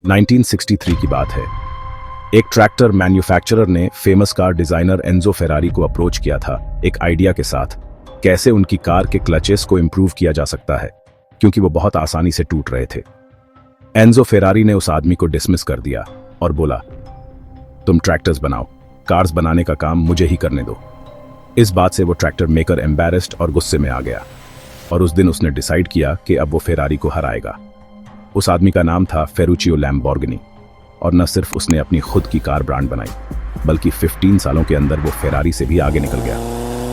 1963 की बात है। एक ट्रैक्टर मैन्युफैक्चरर ने famous car designer Enzo Ferrari को अप्रोच किया था एक आइडिया के साथ, कैसे उनकी कार के क्लचेस को इंप्रूव किया जा सकता है, क्योंकि वो बहुत आसानी से टूट रहे थे। एंजो फेरारी ने उस आदमी को डिसमिस कर दिया और बोला, तुम ट्रैक्टर्स बनाओ, कार्स बनाने का काम मुझे ही करने दो। इस बात से वो ट्रैक्टर मेकर एम्बैरेस्ड और गुस्से में आ गया, और उस दिन उसने डिसाइड किया कि अब वो फेरारी को हराएगा। उस आदमी का नाम था फेरुचियो लैम्बोर्गिनी, और न सिर्फ उसने अपनी खुद की कार ब्रांड बनाई, बल्कि 15 सालों के अंदर वो फेरारी से भी आगे निकल गया,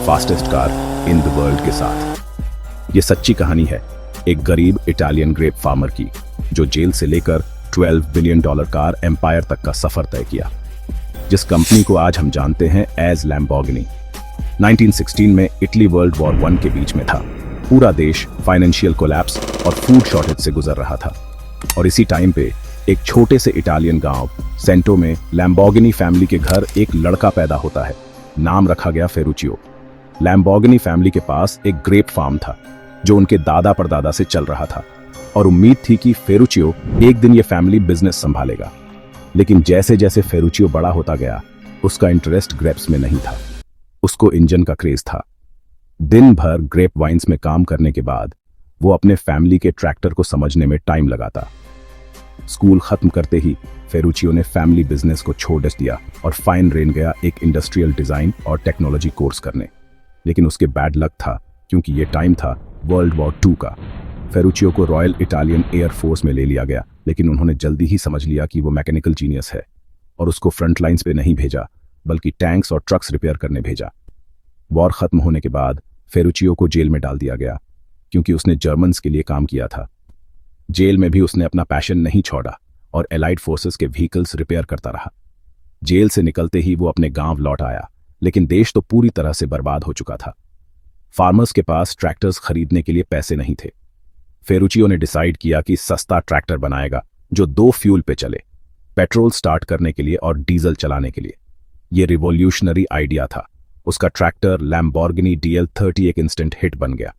fastest car in the world के साथ। ये सच्ची कहानी है एक गरीब इटालियन ग्रेप फार्मर की, जो जेल से लेकर $12 बिलियन कार एम्पायर तक का सफर तय किया, जिस कंपनी को आज हम जानते हैं एज लैम्बोर्गिनी। 1916 में इटली वर्ल्ड वॉर 1 के बीच में था। पूरा देश फाइनेंशियल कोलैप्स और फूड शॉर्टेज से गुजर रहा था, और इसी टाइम पे एक छोटे से इटालियन गांव सेंटो में लैम्बोर्गिनी फैमिली के घर एक लड़का पैदा होता है। नाम रखा गया फेरुचियो। लैम्बोर्गिनी फैमिली के पास एक ग्रेप फार्म था जो उनके दादा परदादा से चल रहा था, और उम्मीद थी कि फेरुचियो एक दिन ये फैमिली बिजनेस संभालेगा। लेकिन जैसे जैसे फेरुचियो बड़ा होता गया, उसका इंटरेस्ट ग्रेप्स में नहीं था, उसको इंजन का क्रेज था। दिन भर ग्रेप वाइन्स में काम करने के बाद वो अपने फैमिली के ट्रैक्टर को समझने में टाइम लगाता। स्कूल खत्म करते ही फेरुचियो ने फैमिली बिजनेस को छोड़ दिया और फाइन रेन गया एक इंडस्ट्रियल डिजाइन और टेक्नोलॉजी कोर्स करने। लेकिन उसके बैड लक था, क्योंकि ये टाइम था वर्ल्ड वॉर 2 का। फेरुचियो को रॉयल इटालियन एयर फोर्स में ले लिया गया, लेकिन उन्होंने जल्दी ही समझ लिया कि वो मैकेनिकल जीनियस है, और उसको फ्रंट लाइंस पे नहीं भेजा, बल्कि टैंक्स और ट्रक्स रिपेयर करने भेजा। वॉर खत्म होने के बाद फेरुचियो को जेल में डाल दिया गया, क्योंकि उसने जर्मन्स के लिए काम किया था। जेल में भी उसने अपना पैशन नहीं छोड़ा और एलाइड फोर्सेस के व्हीकल्स रिपेयर करता रहा। जेल से निकलते ही वो अपने गांव लौट आया, लेकिन देश तो पूरी तरह से बर्बाद हो चुका था। फार्मर्स के पास ट्रैक्टर्स खरीदने के लिए पैसे नहीं थे। फेरुचियो ने डिसाइड किया कि सस्ता ट्रैक्टर बनाएगा जो 2 फ्यूल पे चले, पेट्रोल स्टार्ट करने के लिए और डीजल चलाने के लिए। ये रिवॉल्यूशनरी आइडिया था। उसका ट्रैक्टर लैम्बोर्गिनी DL30 एक इंस्टेंट हिट बन गया।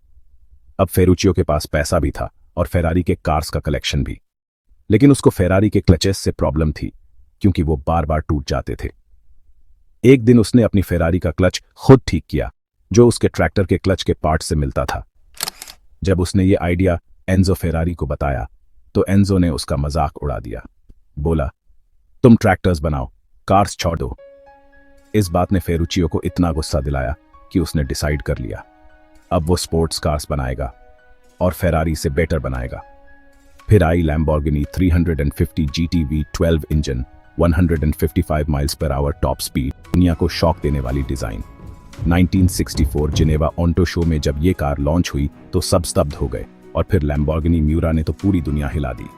अब फेरुचियो के पास पैसा भी था और फेरारी के कार्स का कलेक्शन भी, लेकिन उसको फेरारी के क्लचेस से प्रॉब्लम थी, क्योंकि वो बार बार टूट जाते थे। एक दिन उसने अपनी फेरारी का क्लच खुद ठीक किया, जो उसके ट्रैक्टर के क्लच के पार्ट से मिलता था। जब उसने ये आइडिया एंजो फेरारी को बताया, तो एंजो ने उसका मजाक उड़ा दिया। बोला, तुम ट्रैक्टर्स बनाओ, कार्स छोड़ दो। इस बात ने फेरुचियो को इतना गुस्सा दिलाया कि उसने डिसाइड कर लिया, अब वो स्पोर्ट्स कार्स बनाएगा और फेरारी से बेटर बनाएगा। फिर आई Lamborghini 350 GT V12 engine, 155 miles per hour top speed, दुनिया को शॉक देने वाली डिजाइन। 1964 जिनेवा ऑटो शो में जब ये कार लॉन्च हुई तो सब स्तब्ध हो गए, और फिर लैम्बोर्गिनी म्यूरा ने तो पूरी दुनिया हिला दी।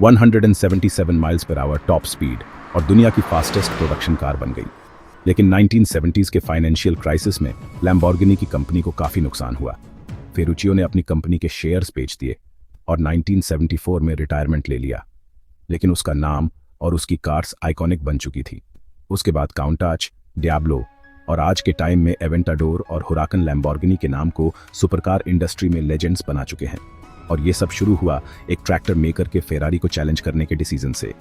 177 miles per hour top speed और दुनिया की फास्टेस्ट प्रोडक्शन कार बन गई। लेकिन 1970s के फाइनेंशियल क्राइसिस में लैम्बोर्गिनी की कंपनी को काफी नुकसान हुआ। फेरुचियो ने अपनी कंपनी के शेयर्स बेच दिए और 1974 में रिटायरमेंट ले लिया। लेकिन उसका नाम और उसकी कार्स आइकॉनिक बन चुकी थी। उसके बाद काउंटाच, डियाब्लो और आज के टाइम में एवेंटाडोर और हुराकन लैम्बोर्गिनी के नाम को सुपरकार इंडस्ट्री में लेजेंड्स बना चुके हैं। और ये सब शुरू हुआ एक ट्रैक्टर मेकर के फेरारी को चैलेंज करने के डिसीजन से।